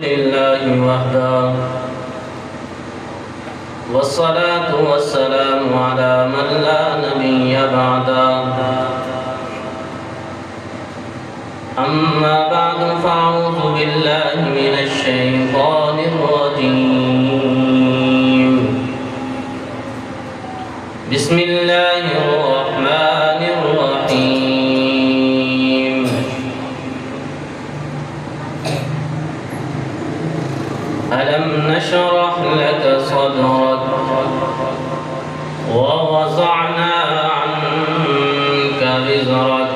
لله وحده والصلاة والسلام على من لا نبي بعده أما بعد فأعوذ بالله من الشيطان الرجيم بسم الله الرحمن الرحيم ألم نشرح لك صدرك ووضعنا عنك وزرك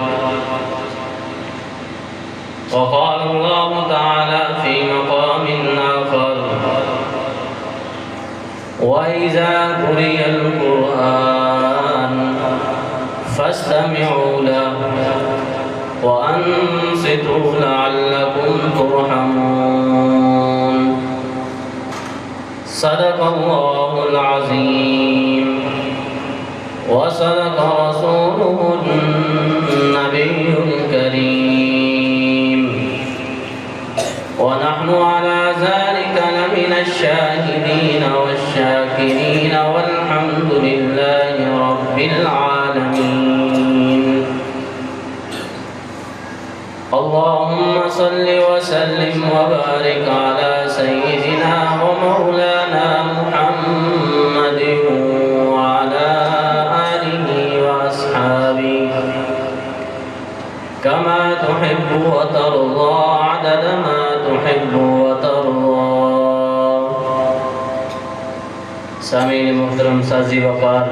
وقال الله تعالى في مقام آخر وإذا قرئ القرآن فاستمعوا له وأنصتوا لعلكم ترحمون صدق الله العظيم وصدق رسوله النبي الكريم ونحن على ذلك لمن الشاهدين والشاكرين والحمد لله رب العالمين اللهم صل وسلم وبارك على سيدنا ومولانا محمد وعلى آله وأصحابه كما تحب وترضى عدد ما تحب وترضى. سامعین محترم سازی وقار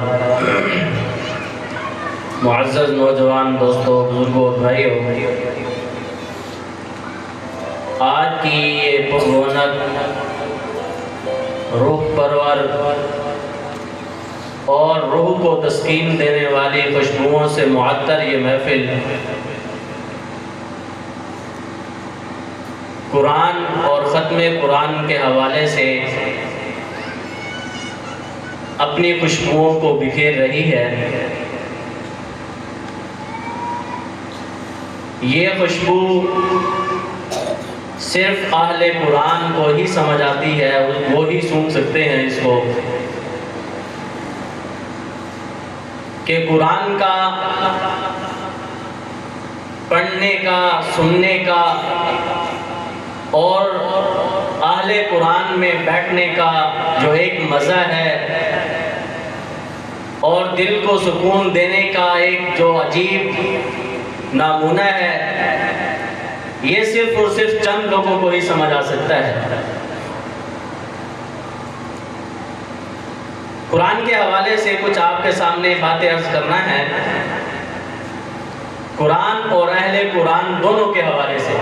معزز نوجوان دوستوں بزرگوں اور بھائیوں، آج کی یہ پررونق روح پرور اور روح کو تسکین دینے والی خوشبوؤں سے معطر یہ محفل قرآن اور ختم قرآن کے حوالے سے اپنی خوشبوؤں کو بکھیر رہی ہے. یہ خوشبو صرف اہل قرآن کو ہی سمجھ آتی ہے، وہ ہی سونگھ سکتے ہیں اس کو، کہ قرآن کا پڑھنے کا، سننے کا اور اہل قرآن میں بیٹھنے کا جو ایک مزہ ہے اور دل کو سکون دینے کا ایک جو عجیب نمونہ ہے، یہ صرف اور صرف چند لوگوں کو ہی سمجھ آ سکتا ہے. قرآن کے حوالے سے کچھ آپ کے سامنے باتیں عرض کرنا ہے، قرآن اور اہل قرآن دونوں کے حوالے سے.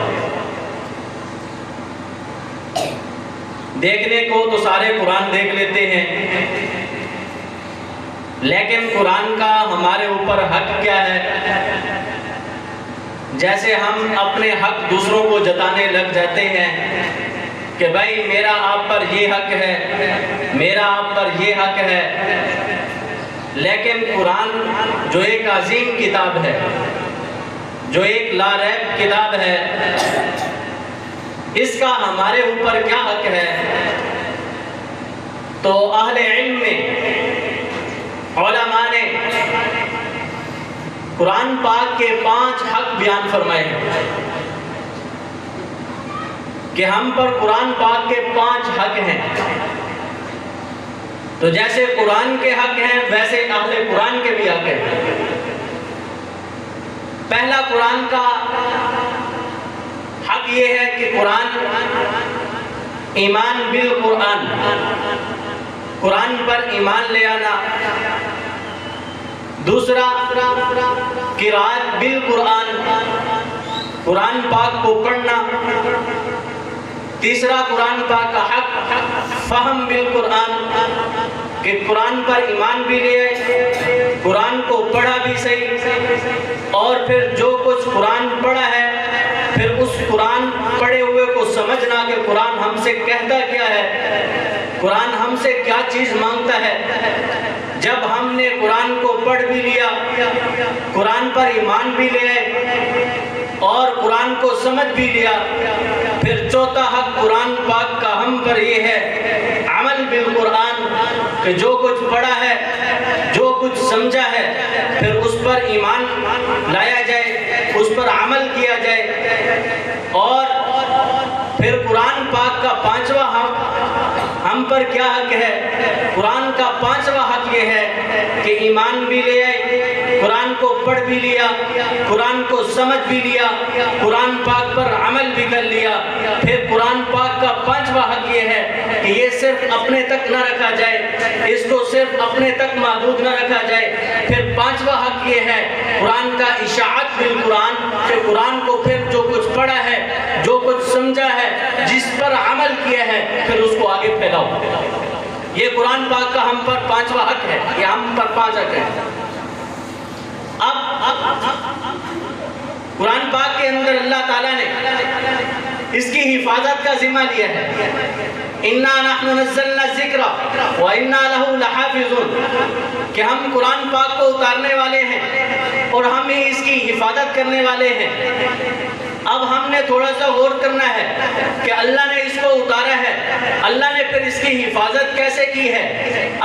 دیکھنے کو تو سارے قرآن دیکھ لیتے ہیں، لیکن قرآن کا ہمارے اوپر حق کیا ہے؟ جیسے ہم اپنے حق دوسروں کو جتانے لگ جاتے ہیں کہ بھائی میرا آپ پر یہ حق ہے، میرا آپ پر یہ حق ہے، لیکن قرآن جو ایک عظیم کتاب ہے، جو ایک لا ریب کتاب ہے، اس کا ہمارے اوپر کیا حق ہے؟ تو اہل علم میں، علماء نے قرآن پاک کے 5 حق بیان فرمائے ہیں کہ ہم پر قرآن پاک کے 5 حق ہیں. تو جیسے قرآن کے حق ہیں ویسے اہل قرآن کے بھی حق ہیں. پہلا قرآن کا حق یہ ہے کہ قرآن ایمان بالقرآن، قرآن پر ایمان لے آنا. دوسرا قرات بالقرآن، قرآن پاک کو پڑھنا. تیسرا قرآن پاک کا حق فہم بالقرآن، کہ قرآن پر ایمان بھی لے آئے، قرآن کو پڑھا بھی صحیح، اور پھر جو کچھ قرآن پڑھا ہے پھر اس قرآن پڑھے ہوئے کو سمجھنا کہ قرآن ہم سے کہتا کیا ہے، قرآن ہم سے کیا چیز مانگتا ہے. جب ہم نے قرآن کو پڑھ بھی لیا، قرآن پر ایمان بھی لے آئے اور قرآن کو سمجھ بھی لیا، پھر چوتھا حق قرآن پر یہ ہے عمل بالقرآن، کہ جو کچھ پڑھا ہے، جو کچھ سمجھا ہے، پھر اس پر ایمان لایا جائے، اس پر عمل کیا جائے۔ اور پھر قرآن پاک کا پانچواں حق ہم پر کیا حق ہے؟ قرآن کا پانچواں حق یہ ہے کہ ایمان بھی لے آئے، قرآن کو پڑھ بھی لیا، قرآن کو سمجھ بھی لیا، قرآن پاک پر عمل بھی کر لیا۔ پھر قرآن پاک کا پانچواں حق یہ ہے کہ یہ صرف اپنے تک نہ رکھا جائے، اس کو صرف اپنے تک محدود نہ رکھا جائے۔ پھر پانچواں حق یہ ہے قرآن کا اشاعت بالقرآن، کہ قرآن کو پھر جو کچھ پڑھا ہے، جو کچھ سمجھا ہے، جس پر عمل کیا ہے، پھر اس کو آگے پھیلاؤ۔ یہ قرآن پاک کا ہم پر پانچواں حق ہے، یہ ہم پر پانچ حق ہے۔ اب قرآن پاک کے اندر اللہ تعالیٰ نے اس کی حفاظت کا ذمہ لیا ہے۔ اِنَّا نَحْنُ نَزَّلْنَا الذِّكْرَ وَإِنَّا لَهُ لَحَافِظُونَ، کہ ہم قرآن پاک کو اتارنے والے ہیں اور ہم ہی اس کی حفاظت کرنے والے ہیں۔ اب ہم نے تھوڑا سا غور کرنا ہے کہ اللہ نے اس کو اتارا ہے، اللہ نے پھر اس کی حفاظت کیسے کی ہے۔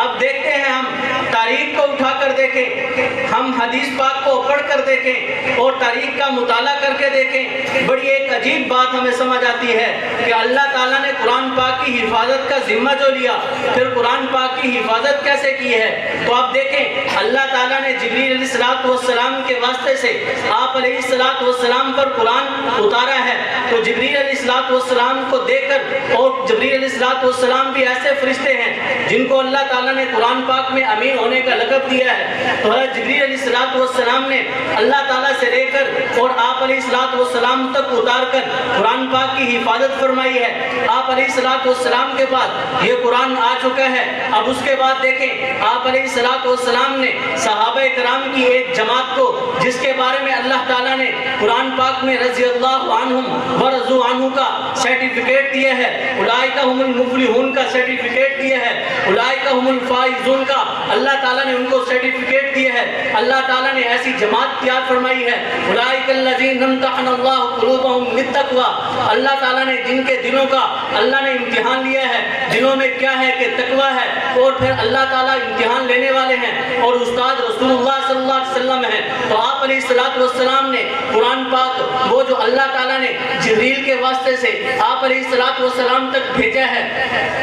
اب دیکھتے ہیں، ہم تاریخ کو اٹھا کر دیکھیں، ہم حدیث پاک کو پڑھ کر دیکھیں اور تاریخ کا مطالعہ کر کے دیکھیں، بڑی ایک عجیب بات ہمیں سمجھ آتی ہے کہ اللہ تعالیٰ نے قرآن پاک کی حفاظت کا ذمہ جو لیا، پھر قرآن پاک کی حفاظت کیسے کی ہے۔ تو آپ دیکھیں، اللہ تعالیٰ نے جبریل علیہ السلام کے واسطے سے آپ علیہ السلام پر قرآن اتارا ہے۔ تو جبریل علیہ السلام کو دیکھ کر، اور جبریل علیہ السلام بھی ایسے فرشتے ہیں جن کو اللہ تعالیٰ نے قرآن پاک میں امین ہونے کا لقب دیا ہے۔ تو حضرت جبریل علیہ السلام نے اللہ تعالیٰ سے لے کر اور آپ علیہ السلام تک اتار کر قرآن پاک کی حفاظت فرمائی ہے۔ آپ علیہ السلام کے بعد یہ قرآن آ چکا ہے۔ اب اس کے بعد دیکھیں، آپ علیہ السلام نے صحابہ کرام کی ایک جماعت کو، جس کے بارے میں اللہ تعالیٰ نے قرآن پاک میں رضی اللہ عنہم ورضوا عنہ کا سرٹیفکیٹ دیا ہے، اولئک هم المفلحون کا سرٹیفکیٹ دیا ہے، اولئک هم الفائزون کا اللہ تعالیٰ نے ان کو سرٹیفکیٹ دیا ہے۔ اللہ تعالیٰ نے ایسی جماعت تیار فرمائی ہے، اولئک الذین امتحن اللہ قلوبهم للتقوی، اللہ تعالیٰ نے جن کے دلوں کا اللہ نے امتحان لیا ہے، دلوں میں کیا ہے کہ تقوی ہے، اور پھر اللہ تعالیٰ امتحان لینے والے ہیں اور استاد رسول اللہ صلی اللہ علیہ وسلم ہیں۔ تو آپ علیہ السلام نے قرآن پاک وہ جو اللہ تعالیٰ نے جبریل کے واسطے سے آپ علیہ السلام تک بھیجا ہے،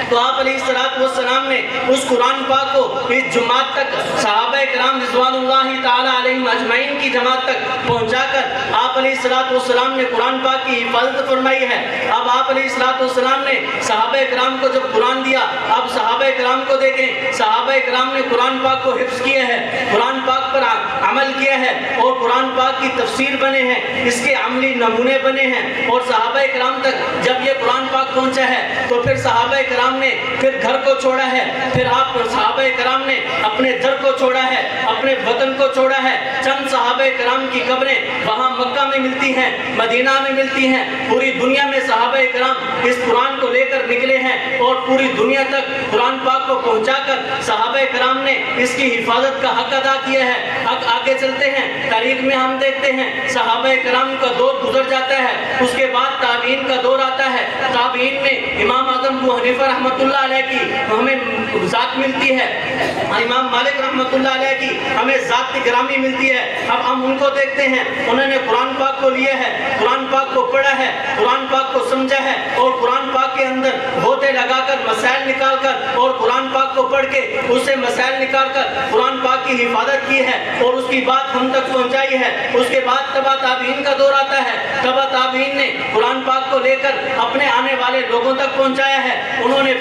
تو آپ علیہ السلام نے اس قرآن پاک کو اس جماعت تک، صحابہ کرام رضوان اللہ تعالیٰ علیہم اجمعین کی جماعت تک پہنچا کر آپ علیہ السلام نے قرآن پاک کی حفاظت فرمائی ہے۔ اب آپ علیہ السلام نے صحابہ کرام کو جب قرآن دیا، اب صحابہ کرام کو دیکھیں، صحابہ کرام نے قرآن پاک کو حفظ کیا ہے، قرآن پاک پر عمل کیا ہے، اور قرآن پاک کی تفسیر بنے ہیں، اس کے عملی نمونے بنے ہیں۔ اور صحابہ کرام تک جب یہ قرآن پاک پہنچا ہے، تو پھر صحابہ کرام نے پھر گھر کو چھوڑا ہے، پھر آپ صحابہ کرام نے اپنے در کو چھوڑا ہے، اپنے وطن کو چھوڑا ہے۔ چند صحابہ کرام کی قبریں وہاں مکہ میں ملتی ہیں، مدینہ میں ملتی ہیں، پوری دنیا میں صحابہ کرام اس قرآن کو لے کر نکلے ہیں، اور پوری دنیا تک قرآن پاک کو پہنچا کر صحابہ کرام نے اس کی حفاظت کا حق ادا کیا ہے۔ اب آگے چلتے ہیں، تاریخ میں ہم دیکھتے ہیں صحابہ کرام کا دور گزر جاتا ہے، اس کے بعد تابعین کا دور آتا ہے۔ تابعین میں امام اعظم ابو حنیفہ رحمۃ اللہ علیہ کی ہمیں ذات ملتی ہے، امام مالک رحمۃ اللہ علیہ کی ہمیں ذات گرامی ملتی ہے۔ اب ہم ان کو دیکھتے ہیں، انہوں نے قرآن پاک کو لیا ہے، قرآن پاک کو پڑھا ہے، قرآن پاک کو سمجھا ہے، اور قرآن پاک کے اندر ہوتے لگا کر مسائل نکال کر، اور قرآن پاک کو پڑھ کے اس سے مسائل نکال کر قرآن پاک کی حفاظت کی ہے، اور اس کی بات ہم تک پہنچائی ہے۔ اس کے بعد تبع تابعین کا دور آتا ہے، تبع تابعین نے قرآن پاک کو لے کر اپنے آنے والے لوگوں تک پہنچایا ہے۔ انہوں نے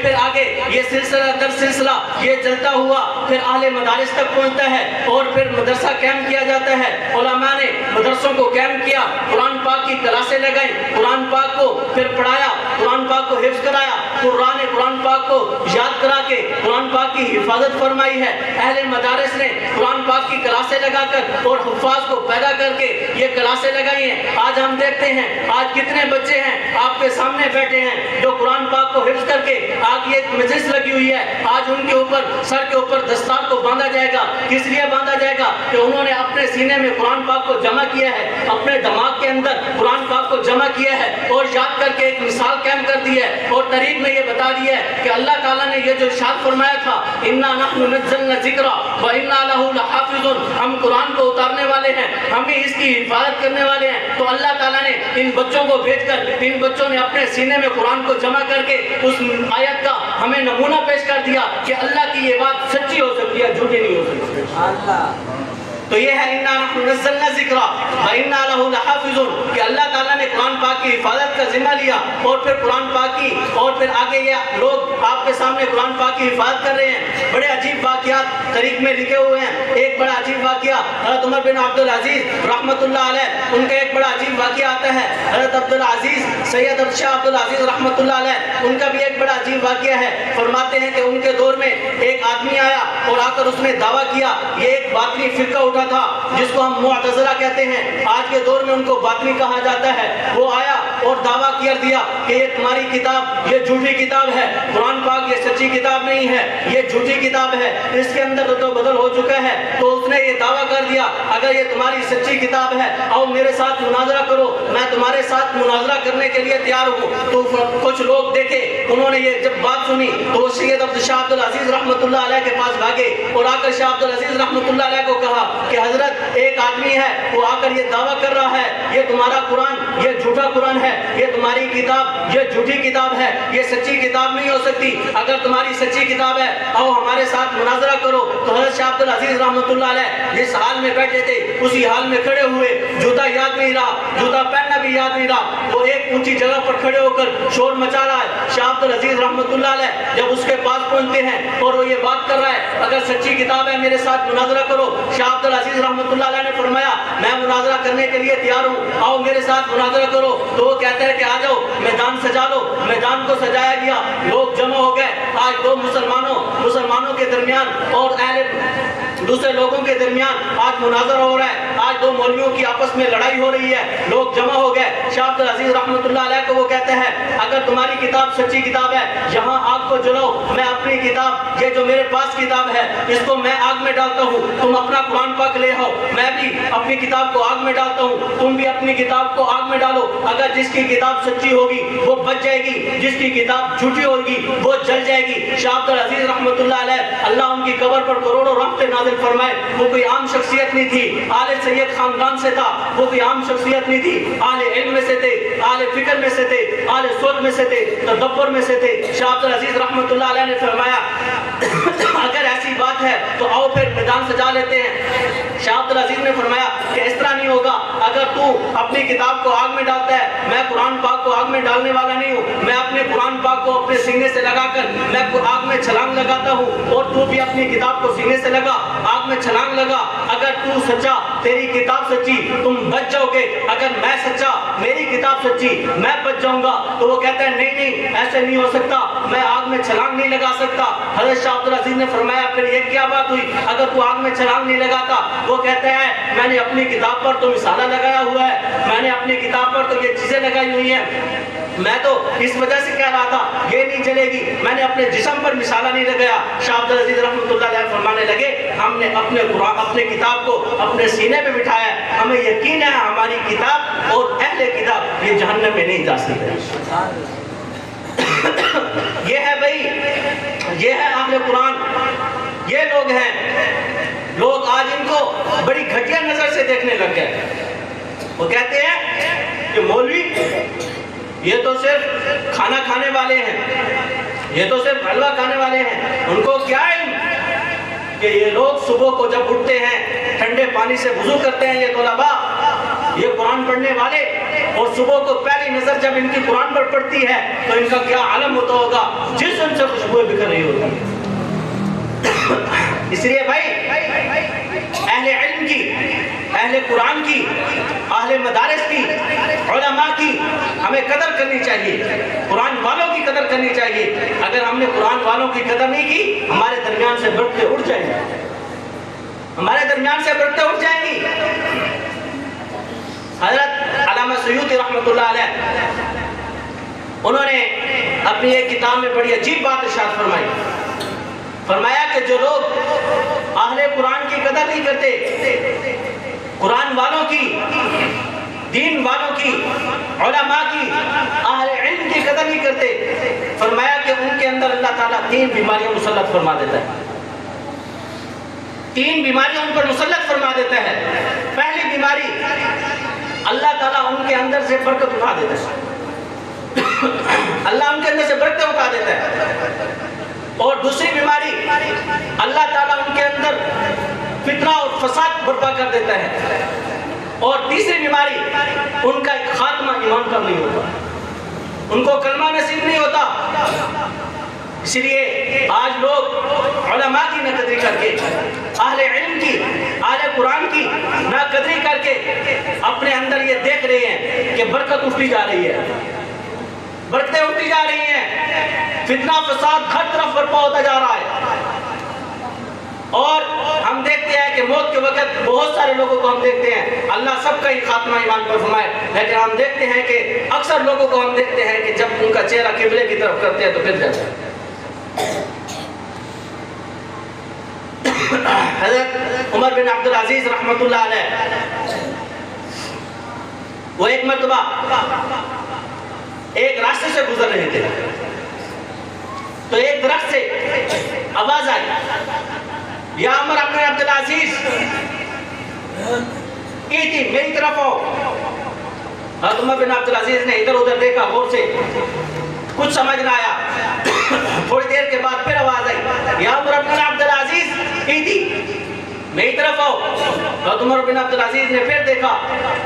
پھر آگے یہ سلسلہ در سلسلہ یہ چلتا ہوا پھر اہل مدارس تک پہنچتا ہے، اور پھر مدرسہ قائم کیا جاتا ہے۔ علماء نے مدرسوں کو قائم کیا، قرآن پاک کی کلاسیں لگائیں، قرآن پاک کو پھر پڑھایا، قرآن پاک کو حفظ کرایا، قرآن پاک کو یاد کرا کے قرآن پاک کی حفاظت فرمائی ہے. اہل مدارس نے قرآن پاک کی کلاسیں لگا کر اور حفاظ کو پیدا کر کے یہ کلاسیں لگائی ہیں. آج ہم دیکھتے ہیں آج کتنے بچے ہیں آپ کے سامنے بیٹھے ہیں جو قرآن پاک کو حفظ کر کے آج یہ مجلس لگی ہوئی ہے. آج ان کے اوپر سر کے اوپر دستار کو باندھا جائے گا. کس لیے باندھا جائے گا؟ کہ انہوں نے اپنے سینے میں قرآن پاک کو جمع کیا ہے, اپنے دماغ کے اندر قرآن پاک کو جمع کیا ہے اور یاد کر کے ایک مثال قائم کر دی ہے اور طریق میں یہ بتا دی ہے کہ اللہ تعالیٰ نے یہ جو ارشاد فرمایا تھا اِنَّا نَحْنُ نَزَّلْنَا الذِّكْرَ وَإِنَّا لَهُ لَحَافِظُونَ, ہم قرآن کو اتارنے والے ہیں, ہم ہی اس کی حفاظت کرنے والے ہیں. تو اللہ تعالیٰ نے ان بچوں کو بھیج کر ان بچوں نے اپنے سینے میں قرآن کو جمع کر کے اس آیت کا ہمیں نمونہ پیش کر دیا کہ اللہ کی یہ بات سچی ہو سکتی ہے, جھوٹی نہیں ہو سکتی. تو یہ ہے اِنَّا نَحْنُ نَزَّلْنَا الذِّكْرَ وَإِنَّا لَهُ لَحَافِظُونَ کہ اللہ تعالیٰ نے قرآن پاک کی حفاظت کا ذمہ لیا اور پھر قرآن پاک کی اور پھر آگے یہ لوگ آپ کے سامنے قرآن پاک کی حفاظت کر رہے ہیں. بڑے عجیب واقعات طریق میں لکھے ہوئے ہیں. ایک بڑا عجیب واقعہ حضرت عمر بن عبدالعزیز رحمۃ اللہ علیہ, ان کا ایک بڑا عجیب واقعہ آتا ہے. حضرت عبدالعزیز سید شاہ عبدالعزیز رحمۃ اللہ علیہ, ان کا بھی ایک بڑا عجیب واقعہ ہے. فرماتے ہیں کہ ان کے دور میں ایک آدمی آیا اور آ کر اس نے دعویٰ کیا. یہ ایک باطنی فرقہ اٹھا تھا جس کو ہم معتزلہ کہتے ہیں, آج کے دور میں ان کو باطنی کہا جاتا ہے. وہ آیا اور دعویٰ کر دیا کہ یہ تمہاری کتاب یہ جھوٹی کتاب ہے, قرآن پاک یہ سچی کتاب نہیں ہے, یہ جھوٹی کتاب ہے, اس کے اندر رد و بدل ہو چکا ہے. تو اس نے یہ دعویٰ کر دیا اگر یہ تمہاری سچی کتاب ہے آؤ میرے ساتھ مناظرہ کرو, میں تمہارے ساتھ مناظرہ کرنے کے لیے تیار ہوں. تو کچھ لوگ دیکھے, انہوں نے یہ جب بات سنی تو وہ سید شاہ عبدالعزیز رحمۃ اللہ علیہ کے پاس بھاگے اور آ کر شاہ عبدالعزیز رحمۃ اللہ علیہ کو کہا کہ حضرت ایک آدمی ہے وہ آ کر یہ دعویٰ کر رہا ہے یہ تمہارا قرآن یہ جھوٹا قرآن ہے, یہ تمہاری کتاب یہ جھوٹی کتاب ہے, یہ سچی کتاب نہیں ہو سکتی. اگر تمہاری سچی کتاب ہے آؤ ہمارے ساتھ مناظرہ کرو. تو حضرت شاہ عبدالعزیز رحمۃ اللہ علیہ جس حال میں بیٹھے تھے اسی حال میں کھڑے ہوئے, جوتا یاد نہیں رہا, جوتا پہننا بھی یاد نہیں رہا, وہ ایک اونچی جگہ پر کھڑے ہو کر شور مچا رہا ہے. شاہ عبدالعزیز رحمۃ اللہ علیہ جب اس کے پاس پہنچتے ہیں اور وہ یہ بات کر رہا ہے اگر سچی کتاب ہے میرے ساتھ مناظرہ کرو. شاہ عبدالعزیز رحمۃ اللہ علیہ نے فرمایا میں مناظرہ کرنے کے لیے تیار ہوں, آؤ میرے ساتھ مناظرہ کرو. تو وہ کہتے ہیں کہ آ جاؤ میدان سجا لو. میدان کو سجایا گیا, لوگ جمع ہو گئے. آج دو مسلمانوں کے درمیان اور دوسرے لوگوں کے درمیان آج مناظرہ ہو رہا ہے, آج دو مولویوں کی آپس میں لڑائی ہو رہی ہے. لوگ جمع ہو گئے. شاہ عبدالعزیز رحمۃ اللہ علیہ کو وہ کہتے ہیں اگر تمہاری کتاب سچی کتاب ہے یہاں آگ کو جلاؤ, میں اپنی کتاب یہ جو میرے پاس کتاب ہے اس کو میں آگ میں ڈالتا ہوں, تم اپنا قرآن پاک لے آؤ, میں بھی اپنی کتاب کو آگ میں ڈالتا ہوں, تم بھی اپنی کتاب کو آگ میں ڈالو. اگر جس کی کتاب سچی ہوگی وہ بچ جائے گی, جس کی کتاب جھوٹی ہوگی وہ جل جائے گی. شاہ عبدالعزیز رحمۃ اللہ علیہ اللہ ان کی قبر پر کروڑوں رحمتیں نازل فرمائے. وہ کوئی عام شخصیت نہیں تھی, آل سید خاندان سے تھا, وہ کوئی عام شخصیت نہیں تھی, آل علم میں سے تھے, آل فکر میں سے تھے, آل سوچ میں سے تھے, تدبر میں سے تھے. شاہ عبدالعزیز رحمۃ اللہ علیہ نے فرمایا اگر ایسی بات ہے تو آؤ پھر میدان سجا لیتے ہیں. شاہ عبدالعزیز نے فرمایا کہ اس طرح نہیں ہوگا, اگر تو اپنی کتاب کو آگ میں ڈالتا ہے, میں قرآن پاک کو آگ میں ڈالنے والا نہیں ہوں, میں اپنے قرآن پاک کو اپنے سینے سے لگا کر میں آگ میں چھلانگ لگاتا ہوں اور تو بھی اپنی کتاب کو سینے سے لگا, آگ میں چھلانگ لگا. اگر تو سچا تیری کتاب سچی تم بچ جاؤ گے, اگر میں سچا میری کتاب سچی میں بچ جاؤں گا. تو وہ کہتا ہے نہیں ایسے نہیں ہو سکتا, میں آگ میں چھلانگ نہیں لگا سکتا. حضرت شاہ عبدالعزیز نے فرمایا پھر یہ کیا بات ہوئی اگر تو آگ میں چھلانگ نہیں لگاتا؟ وہ کہتا ہے میں نے اپنی کتاب پر تو مثالہ لگایا ہوا ہے, میں نے اپنی کتاب پر تو یہ چیزیں لگائی ہوئی ہیں, میں تو اس وجہ سے کہہ رہا تھا یہ نہیں چلے گی, میں نے اپنے جسم پر مثالہ نہیں لگایا. شاہ عبدالعزیز رحمۃ اللہ علیہ فرمانے لگے ہم نے اپنے کتاب کو اپنے سینے پہ بٹھایا, ہمیں یقین ہے ہماری کتاب اور اہل کتاب یہ جہنم میں نہیں جا سکتے. یہ ہے بھائی, یہ ہے اہل قرآن, یہ لوگ ہیں. لوگ آج ان کو بڑی گھٹیا نظر سے دیکھنے لگ گئے. وہ کہتے ہیں کہ مولوی یہ تو صرف کھانا کھانے والے ہیں, یہ تو صرف حلوہ کھانے والے ہیں, ان کو کیا علم کہ یہ لوگ صبح کو جب اٹھتے ہیں ٹھنڈے پانی سے وضو کرتے ہیں, یہ طلباء یہ قرآن پڑھنے والے, اور صبح کو پہلی نظر جب ان کی قرآن پر پڑتی ہے تو ان کا کیا عالم ہوتا ہوگا جس ان سے خوشبوئیں بکھر رہی ہوتی. اس لیے بھائی اہل علم کی, اہل قرآن کی, اہل مدارس کی, علماء کی ہمیں قدر کرنی چاہیے, قرآن والوں کی قدر قدر کرنی چاہیے. اگر ہم نے قرآن والوں کی قدر نہیں کی ہمارے درمیان سے برکتیں اٹھ جائیں گی, ہمارے درمیان سے برکتیں اٹھ جائیں گی. حضرت علامہ سیوطی رحمۃ اللہ علیہ انہوں نے اپنی ایک کتاب میں بڑی عجیب بات ارشاد فرمائی. فرمایا کہ جو لوگ اہل قرآن کی قدر نہیں کرتے, قرآن والوں کی, دین والوں کی, علماء کی, اہل علم کی قدر نہیں کرتے, فرمایا کہ ان کے اندر اللہ تعالیٰ 3 بیماریاں مسلط فرما دیتا ہے. 3 بیماریاں ان پر مسلط فرما دیتا ہے. پہلی بیماری, اللہ تعالیٰ ان کے اندر سے برکت اٹھا دیتا ہے, اللہ ان کے اندر سے برکتیں اٹھا دیتا ہے. اور دوسری بیماری, اللہ تعالیٰ ان کے اندر فتنہ اور فساد برپا کر دیتا ہے. اور تیسری بیماری, ان کا ایک خاتمہ ایمان پر نہیں ہوتا, ان کو کلمہ نصیب نہیں ہوتا. اس لیے آج لوگ علماء کی ناقدری کر کے, اہل علم کی, اہل قرآن کی ناقدری کر کے اپنے اندر یہ دیکھ رہے ہیں کہ برکت اٹھتی جا رہی ہے, برکتیں اٹھتی جا رہی ہیں, فتنہ فساد ہر طرف برپا ہوتا جا رہا ہے. اور ہم دیکھتے ہیں کہ موت کے وقت بہت سارے لوگوں کو ہم دیکھتے ہیں, اللہ سب کا ہی خاتمہ ایمان پر فرمائے, لیکن ہم دیکھتے ہیں کہ اکثر لوگوں کو ہم دیکھتے ہیں کہ جب ان کا چہرہ قبلے کی طرف کرتے ہیں تو پھر جاتا ہے. حضرت عمر بن عبدالعزیز رحمۃ اللہ علیہ وہ ایک مرتبہ ایک راستے سے گزر رہے تھے تو ایک درخت سے آواز آئی, یا عمر بن عبدالعزیز ایتی میری طرف آؤ. حضرت عمر بن عبدالعزیز نے ادھر ادھر دیکھا غور سے, کچھ سمجھ نہ آیا. تھوڑی دیر کے بعد پھر آواز آئی, یا عمر بن عبدالعزیز ایتی میری طرف آؤ. حضرت عمر بن عبدالعزیز نے پھر دیکھا,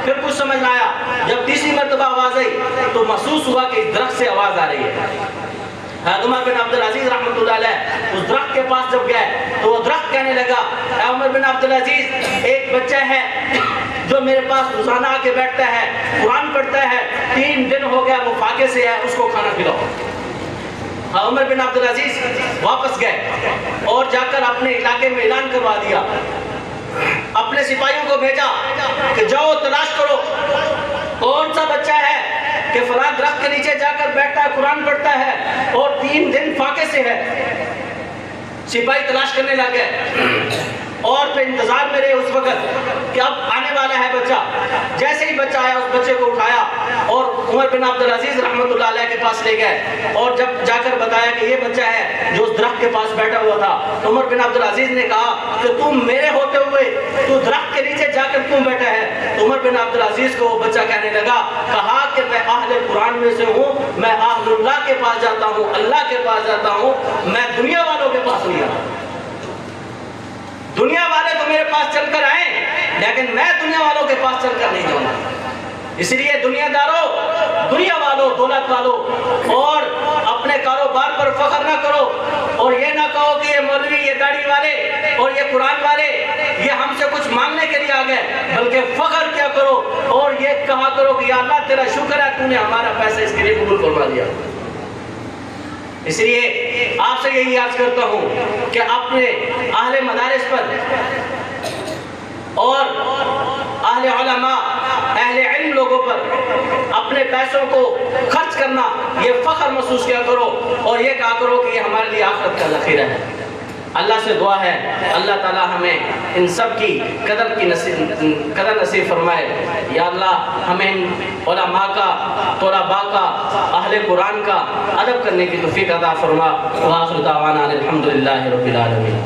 پھر کچھ سمجھ نہ آیا. جب تیسری مرتبہ آواز آئی تو محسوس ہوا کہ اس درخت سے آواز آ رہی ہے. حضرت عمر بن عبدالعزیز رحمۃ اللہ علیہ اس درخت کے پاس جب گئے تو وہ درخت کہنے لگا, اے عمر بن عبدالعزیز, ایک بچہ ہے جو میرے پاس روزانہ آ کے بیٹھتا ہے, قرآن پڑھتا ہے, 3 دن ہو گیا وہ فاقے سے ہے, اس کو کھانا کھلاؤ. عمر بن عبدالعزیز واپس گئے اور جا کر اپنے علاقے میں اعلان کروا دیا, اپنے سپاہیوں کو بھیجا کہ جاؤ تلاش کرو کون سا بچہ ہے کہ فلاں درخت کے نیچے جا کر بیٹھتا ہے, قرآن پڑھتا ہے اور 3 دن فاقے سے ہے. سپاہی تلاش کرنے لگے اور پھر انتظار میں رہے اس وقت کہ اب آنے والا ہے بچہ. جیسے ہی بچہ آیا اس بچے کو اٹھایا اور عمر بن عبدالعزیز رحمۃ اللہ علیہ کے پاس لے گئے اور جب جا کر بتایا کہ یہ بچہ ہے جو اس درخت کے پاس بیٹھا ہوا تھا, تو عمر بن عبدالعزیز نے کہا کہ تم میرے ہوتے ہوئے تو درخت کے نیچے جا کر کیوں بیٹھا ہے. تو عمر بن عبدالعزیز کو وہ بچہ کہنے لگا, کہا کہ میں اہل قرآن میں سے ہوں, میں اہل اللہ کے پاس جاتا ہوں, اللہ کے پاس جاتا ہوں, میں دنیا والوں کے پاس نہیں آتا. دنیا والے تو میرے پاس چل کر آئیں لیکن میں دنیا والوں کے پاس چل کر نہیں جاؤں گا. اس لیے دنیا داروں, دنیا والوں, دولت والوں اور اپنے کاروبار پر فخر نہ کرو اور یہ نہ کہو کہ یہ مولوی, یہ داڑھی والے اور یہ قرآن والے یہ ہم سے کچھ مانگنے کے لیے آ گئے, بلکہ فخر کیا کرو اور یہ کہا کرو کہ یا اللہ تیرا شکر ہے تو نے ہمارا پیسہ اس کے لیے قبول فرما لیا. اس لیے آپ سے یہی عرض کرتا ہوں کہ اپنے اہل مدارس پر اور اہل علماء, اہل علم لوگوں پر اپنے پیسوں کو خرچ کرنا یہ فخر محسوس کیا کرو اور یہ کہا کرو کہ یہ ہمارے لیے آخرت کا ذخیرہ ہے. اللہ سے دعا ہے اللہ تعالی ہمیں ان سب کی قدر نصیب فرمائے. یا اللہ ہمیں علماء کا, طلباء کا, اہل قرآن کا ادب کرنے کی توفیق عطا فرما. وآخر دعوانا الحمدللہ رب العالمین.